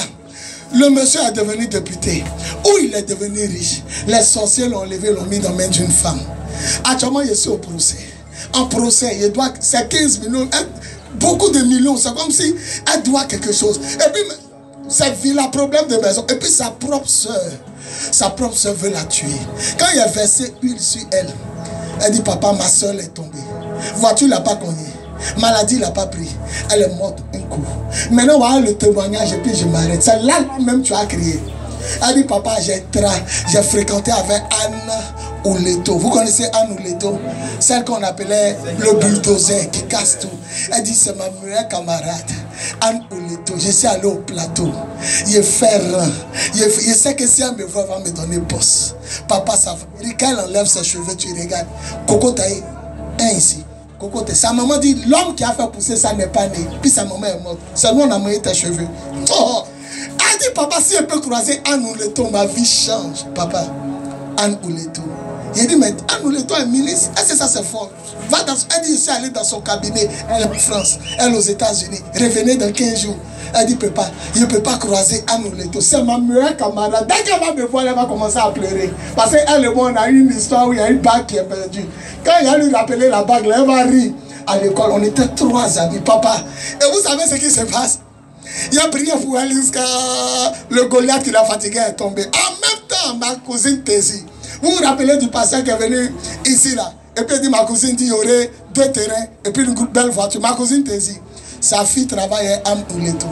le monsieur est devenu député. Ou il est devenu riche. Les sorciers l'ont levé, l'ont mis dans la main d'une femme. Actuellement, je suis au procès. En procès, il doit, c'est 15 millions, beaucoup de millions. C'est comme si elle doit quelque chose. Et puis, c'est un problème de maison. Et puis, sa propre soeur veut la tuer. Quand il a versé huile sur elle, elle dit, papa, ma soeur est tombée. Voiture l'a pas cogné. Maladie l'a pas pris. Elle est morte un coup. Maintenant, voilà le témoignage et puis je m'arrête. C'est là même tu as crié. Elle dit, papa, j'ai fréquenté avec Anne Ouleto. Vous connaissez Anne Ouleto? Celle qu'on appelait le bulldozer qui casse tout. Elle dit, c'est ma meilleure camarade. Anne Ouleto. Je suis allé au plateau. Il fait rang. Il sait que si elle me voit, elle va me donner boss. Papa, ça va. Quand elle enlève ses cheveux, tu regardes. Coco Taï, un ici. Coco Taï. Sa maman dit, l'homme qui a fait pousser ça n'est pas né. Puis sa maman est morte. C'est nous, on a mangé tes cheveux. Oh! Elle dit, papa, si je peux croiser Anne Ouleto, ma vie change. Papa, Anne Ouleto. Il dit, mais Anne Ouleto est ministre. Est-ce que ça c'est fort? Elle dit, je suis allé dans son cabinet. Elle est en France. Elle est aux États-Unis. Revenez dans 15 jours. Elle dit, papa, je ne peux pas croiser Anne Ouleto. C'est ma meilleure camarade. Dès qu'elle va me voir, elle va commencer à pleurer. Parce qu'elle et moi, on a eu une histoire où il y a une bague qui est perdue. Quand il a lui rappelé la bague, là, elle va rire. À l'école, on était 3 amis, papa. Et vous savez ce qui se passe? Il a prié pour elle jusqu'à le Goliath qui l'a fatigué est tombé. En même temps, ma cousine Tézi. Vous vous rappelez du pasteur qui est venu ici là. Et puis il dit, ma cousine dit, il y aurait 2 terrains et puis une belle voiture. Ma cousine Tézi, sa fille travaillait à Ouleto.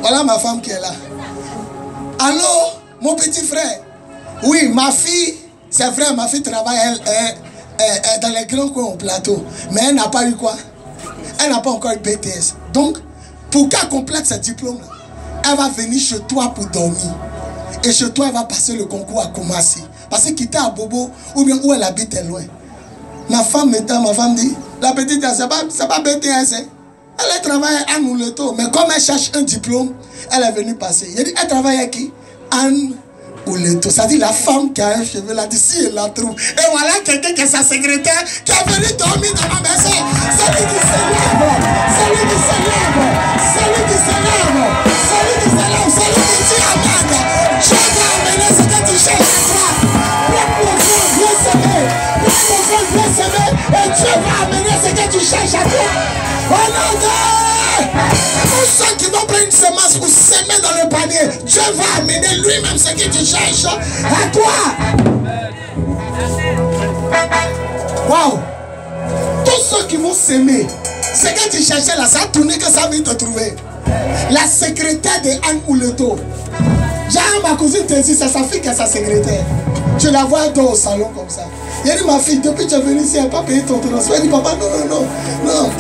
Voilà ma femme qui est là. Allô, mon petit frère. Oui, ma fille, c'est vrai, ma fille travaille dans les grands coins au plateau. Mais elle n'a pas eu quoi? Elle n'a pas encore eu BTS. Donc, pour qu'elle complète ce diplôme-là, elle va venir chez toi pour dormir. Et chez toi, elle va passer le concours à Koumassi. Parce que quitter à Bobo, ou bien où elle habite est loin. Ma femme dit, la petite, c'est pas BTS. Hein? Elle travaille à Anne Ouleto. Mais comme elle cherche un diplôme, elle est venue passer. Elle travaille avec qui? Anne Ouleto. Ça dit la femme qui a un cheveu là, d'ici elle la trouve. Et voilà quelqu'un qui est sa secrétaire qui est venu dormir dans ma maison. Celui qui se lève, celui qui se lève, celui qui se lève, celui qui se lève, celui qui dit amen. Dieu va amener ce que tu cherches à toi. Prends mon frère, viens s'aimer. Prends mon frère, viens s'aimer. Et Dieu va amener ce que tu cherches à toi. Au nom de... Tous ceux qui vont prendre une semence pour s'aimer dans le panier, Dieu va amener lui-même ce que tu cherches à toi. Waouh! Tous ceux qui vont s'aimer, ce que tu cherchais là, ça a tourné que ça vient te trouver. La secrétaire de Anne Ouleto. J'ai ma cousine te dit, c'est sa fille qui est sa secrétaire. Tu la vois au salon comme ça. Il dit, ma fille, depuis que tu es venue ici, elle n'a pas payé ton transfert. Elle dit, papa, non.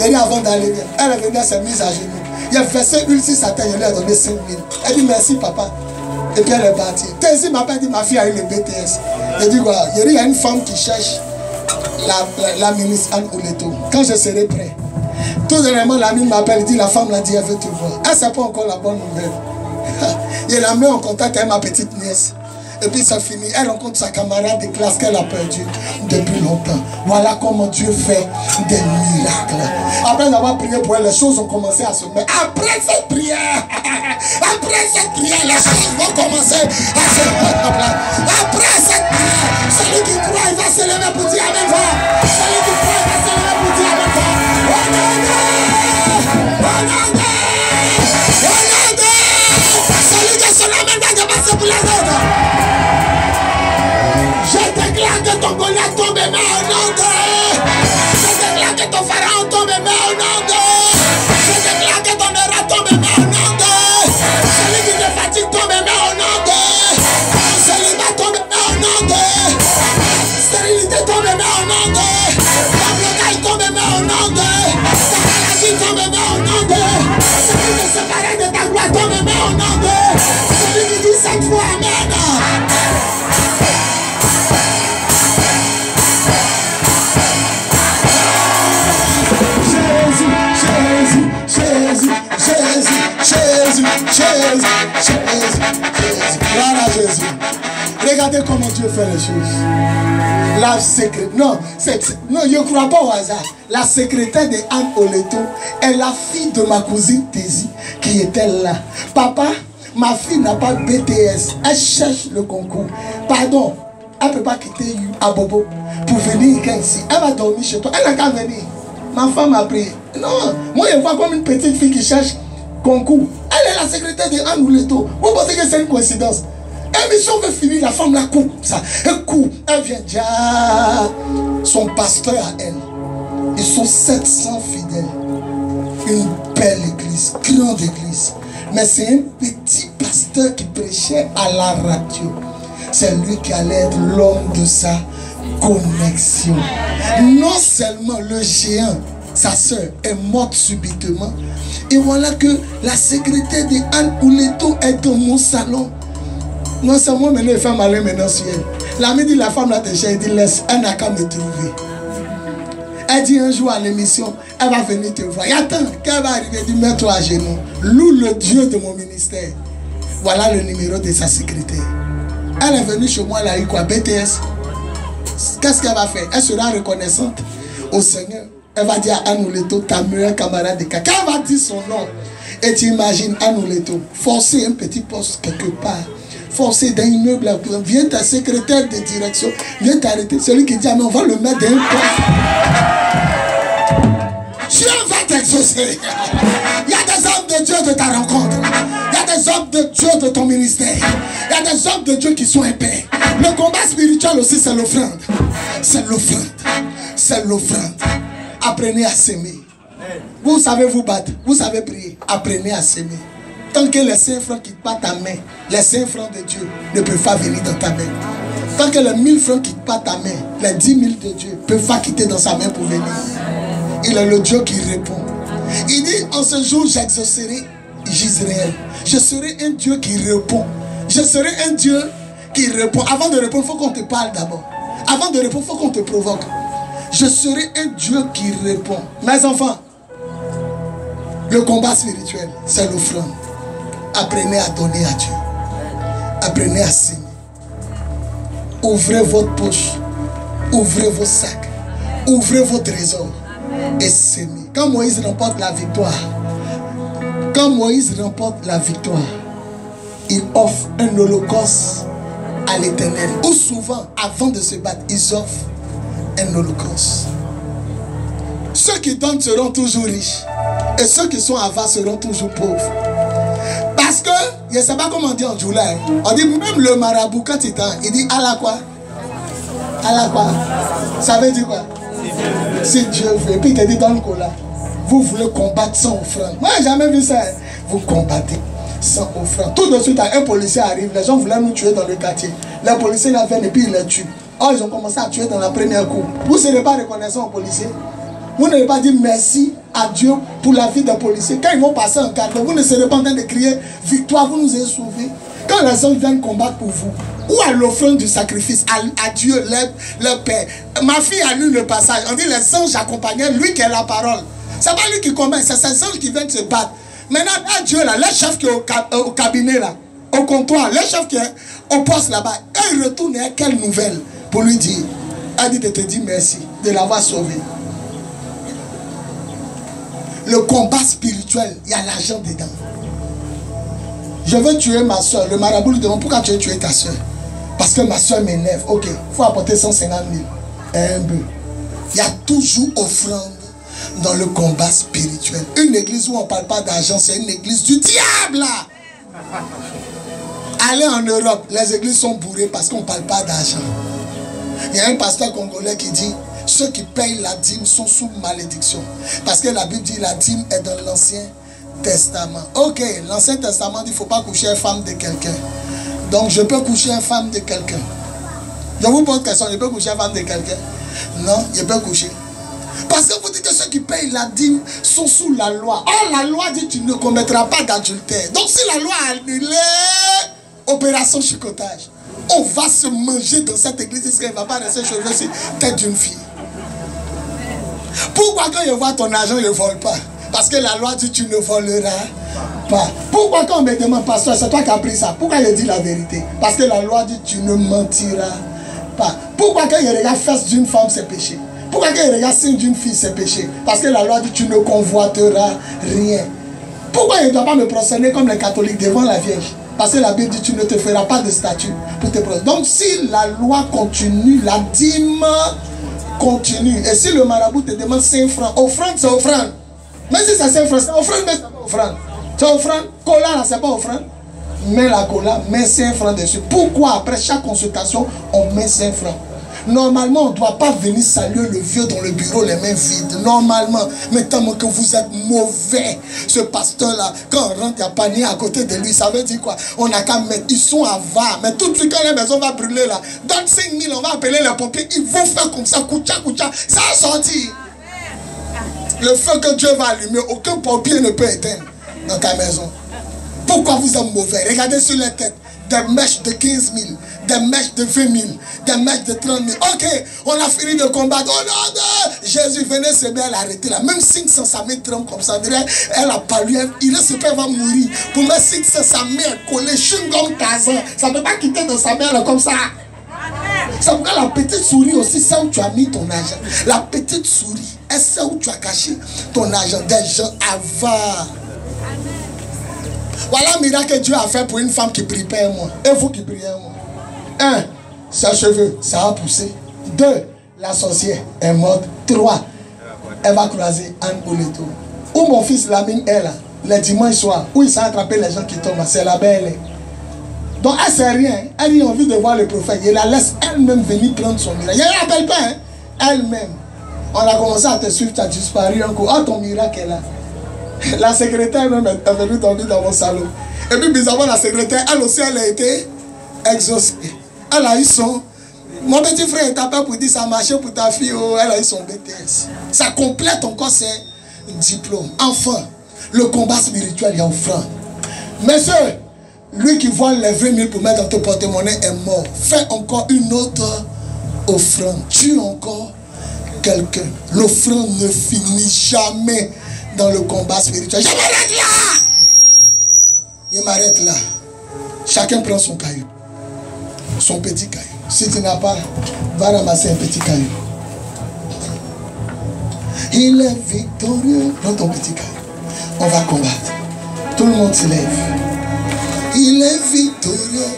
Elle dit, avant d'aller, elle est venue, elle s'est mise à genoux. Il a versé l'huile sur sa tête, il lui a donné 5 000. Elle dit, merci, papa. Et puis elle est partie. Tesi m'appelle, dit, ma fille a eu le BTS. Elle dit, quoi? Il y a une femme qui cherche la ministre Anne Ouleto. Quand je serai prêt. Tout dernièrement, l'ami m'appelle, dit, la femme l'a dit, elle veut te voir. Elle ne sait pas encore la bonne nouvelle. Il la met en contact avec ma petite nièce. Et puis ça finit. Elle rencontre sa camarade de classe qu'elle a perdue depuis longtemps. Voilà comment Dieu fait des miracles. Après avoir prié pour elle, les choses ont commencé à se mettre. Après cette prière, les choses vont commencer à se mettre en place. Après cette prière, celui qui croit, il va se lever pour dire Amen fort. Celui qui croit, il va se lever pour dire Amen fort. Celui qui se lève va dépasser pour les autres. Je déclare que ton Goliath tombe et met au nom de... Je déclare que ton pharaon tombe et met au nom de... Je déclare que ton erreur tombe et met au nom de... Celui qui te fatigue tombe et met au nom de... Ton célibat tombe et met au nom de... Ta stérilité tombe et met au nom de... Ta blocage tombe et met au nom de... Ta maladie tombe et met au nom de... Celui qui te sépare de ta gloire tombe et met au nom de... Celui qui dit cette fois Amen. Jésus. Voilà Jésus. Regardez comment Dieu fait les choses. La secrétaire. Non, je ne crois pas au hasard. La secrétaire de Anne Ouleto est la fille de ma cousine Tézi qui était là. Papa, ma fille n'a pas BTS. Elle cherche le concours. Pardon, elle ne peut pas quitter Abobo pour venir ici. Elle va dormir chez toi. Elle n'a qu'à venir. Ma femme a prié. Non, moi je vois comme une petite fille qui cherche concours. Elle est la secrétaire de Anne Ouleto. Vous pensez que c'est une coïncidence? L'émission veut finir, la femme la coupe. Ça. Elle coupe, elle vient déjà. Son pasteur à elle. Ils sont 700 fidèles. Une belle église, grande église. Mais c'est un petit pasteur qui prêchait à la radio. C'est lui qui allait être l'homme de sa connexion. Non seulement le géant, sa soeur, est morte subitement. Et voilà que la secrétaire de Anne Ouleto est dans mon salon. Non seulement maintenant, il fait malin maintenant sur elle. L'ami dit, la femme là te cherche, elle dit, laisse, elle n'a qu'à me trouver. Elle dit un jour à l'émission, elle va venir te voir. Et attends, quand elle va arriver, elle dit, mets-toi à genoux. Loue le Dieu de mon ministère. Voilà le numéro de sa secrétaire. Elle est venue chez moi, elle a eu quoi? BTS. Qu'est-ce qu'elle va faire? Elle sera reconnaissante au Seigneur. Elle va dire à Anne Ouleto, ta meilleure camarade de cas. Quand elle va dire son nom, et tu imagines Anne Ouleto, forcer un petit poste quelque part, forcer d'un immeuble, viens ta secrétaire de direction, viens t'arrêter. Celui qui dit, ah, mais on va le mettre dans un poste. Dieu va t'exaucer. Il y a des hommes de Dieu de ta rencontre. Il y a des hommes de Dieu de ton ministère. Il y a des hommes de Dieu qui sont épais. Le combat spirituel aussi, c'est l'offrande. C'est l'offrande. C'est l'offrande. Apprenez à s'aimer. Vous savez vous battre. Vous savez prier. Apprenez à s'aimer. Tant que les 5 francs quittent pas ta main, les 5 francs de Dieu ne peuvent pas venir dans ta main. Tant que les 1000 francs quittent pas ta main, les 10 000 de Dieu ne peuvent pas quitter dans sa main pour venir. Il est le Dieu qui répond. Il dit, en ce jour, j'exaucerai Gisraël. Je serai un Dieu qui répond. Je serai un Dieu qui répond. Avant de répondre, il faut qu'on te parle d'abord. Avant de répondre, il faut qu'on te provoque. Je serai un Dieu qui répond. Mes enfants, le combat spirituel, c'est l'offrande. Apprenez à donner à Dieu. Apprenez à s'aimer. Ouvrez votre poche. Ouvrez vos sacs. Ouvrez vos trésors. Et s'aimer. Quand Moïse remporte la victoire, il offre un holocauste à l'Éternel. Ou souvent, avant de se battre, ils offrent un holocauste. Ceux qui donnent seront toujours riches. Et ceux qui sont avares seront toujours pauvres. Parce que, je ne sais pas comment on dit en July. On dit même le marabout quand il dit Allah quoi? Allah quoi? Ça veut dire quoi? Si Dieu veut. Et puis il te dit dans le cola. Vous voulez combattre sans offrande. Moi, j'ai jamais vu ça. Vous combattez sans offrande. Tout de suite, un policier arrive. Les gens voulaient nous tuer dans le quartier. Les policiers viennent et puis ils les tuent. Oh, ils ont commencé à tuer dans la première cour. Vous ne serez pas reconnaissant aux policiers. Vous n'allez pas dire merci à Dieu pour la vie des policiers. Quand ils vont passer en garde, vous ne serez pas en train de crier victoire, vous nous avez sauvés. Quand les gens viennent combattre pour vous, ou à l'offrande du sacrifice, à Dieu, leur Père. Ma fille a lu le passage. On dit les anges accompagnaient lui qui a la parole. C'est pas lui qui combat, c'est ces anges qui viennent se battre. Maintenant, à Dieu, là, le chef qui est au cabinet, là, au comptoir, le chef qui est au poste là-bas, quand il retourne, il y a quelle nouvelle pour lui dire? Elle dit de te dire merci, de l'avoir sauvé. Le combat spirituel, il y a l'argent dedans. Je veux tuer ma soeur. Le marabout lui demande pourquoi tu veux tuer ta soeur. Parce que ma soeur m'énerve. Ok, il faut apporter 150 000. Un bœuf. Il y a toujours offrande dans le combat spirituel. Une église où on ne parle pas d'argent, c'est une église du diable. Allez en Europe, les églises sont bourrées parce qu'on ne parle pas d'argent. Il y a un pasteur congolais qui dit ceux qui payent la dîme sont sous malédiction. Parce que la Bible dit la dîme est dans l'Ancien Testament. Ok, l'Ancien Testament dit qu'il ne faut pas coucher une femme de quelqu'un. Donc je peux coucher une femme de quelqu'un. Je vous pose une question, je peux coucher une femme de quelqu'un? Non, je peux coucher. Parce que vous dites que ceux qui payent la dîme sont sous la loi. Or la loi dit que tu ne commettras pas d'adultère. Donc si la loi a annulé opération chicotage, on va se manger dans cette église parce qu'elle ne va pas rester cheveux sur tête d'une fille. Pourquoi quand je vois ton argent, je ne vole pas? Parce que la loi dit que tu ne voleras pas. Pourquoi quand on me demande, pasteur, c'est toi qui as pris ça? Pourquoi je dis la vérité? Parce que la loi dit que tu ne mentiras pas. Pourquoi quand je regarde fesse d'une femme, c'est péché? Pourquoi quand je regarde signe d'une fille, c'est péché? Parce que la loi dit que tu ne convoiteras rien. Pourquoi je ne dois pas me prosterner comme les catholiques devant la Vierge? Parce que la Bible dit que tu ne te feras pas de statue pour te prosterner. Donc si la loi continue, la dîme continue. Et si le marabout te demande 5 francs, offrande, c'est offrande. Mais si c'est 5 francs, c'est offrande, mais c'est pas offrande. C'est offrande. Cola, là, c'est pas offrande. Mets la cola, mets 5 francs dessus. Pourquoi après chaque consultation, on met 5 francs? Normalement, on ne doit pas venir saluer le vieux dans le bureau les mains vides. Normalement, mais tellement que vous êtes mauvais, ce pasteur-là, quand on rentre, il y a panier à côté de lui, ça veut dire quoi? On n'a qu'à mettre, ils sont avares. Mais tout de suite, quand la maison va brûler là, donne 5 000, on va appeler les pompiers, ils vont faire comme ça, koucha, koucha, ça a sorti. Le feu que Dieu va allumer, aucun pompier ne peut éteindre dans ta maison. Pourquoi vous êtes mauvais? Regardez sur les têtes. Des mèches de 15 000, des mèches de 20 000, des mèches de 30 000. Ok, on a fini de combattre. Oh non, non. Jésus venait se mettre à l'arrêter là. Même 500, sa main tremble comme ça. Elle a pas lu. Il est super, va mourir. Pour mettre 500, sa main collée, chewing-gum Tarzan. Ça ne peut pas quitter de sa main là comme ça. C'est pourquoi la petite souris aussi, c'est où tu as mis ton argent. La petite souris, elle sait où tu as caché ton argent. Des gens avares. Voilà le miracle que Dieu a fait pour une femme qui prie pas un mois. Et vous qui priez un mois. 1. Ses cheveux, ça a poussé. 2. La sorcière est morte. 3. Elle va croiser Anne Ouleto. Où mon fils Lamine est là, le dimanche soir, où il s'est attrapé les gens qui tombent, c'est la belle. Donc elle sait rien. Elle a envie de voir le prophète. Il la laisse elle-même venir prendre son miracle. Elle ne l'appelle pas, hein? Elle-même. On a commencé à te suivre, tu as disparu encore. Ah, ton miracle est là. La secrétaire même est venue dormir dans mon salon. Et puis bizarrement la secrétaire, elle aussi elle a été exaucée. Elle a eu son... Mon petit frère est tapé pour dire ça a marché pour ta fille. Oh, elle a eu son BTS. Ça complète encore ses diplômes. Enfin, le combat spirituel est offrande. Monsieur, lui qui voit les 20 000 pour mettre dans ton porte-monnaie est mort. Fais encore une autre offrande. Tue encore quelqu'un. L'offrande ne finit jamais dans le combat spirituel. Je m'arrête là. Il m'arrête là. Chacun prend son caillou. Son petit caillou. Si tu n'as pas, va ramasser un petit caillou. Il est victorieux. Prends ton petit caillou. On va combattre. Tout le monde se lève. Il est victorieux.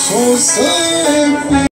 Son sang est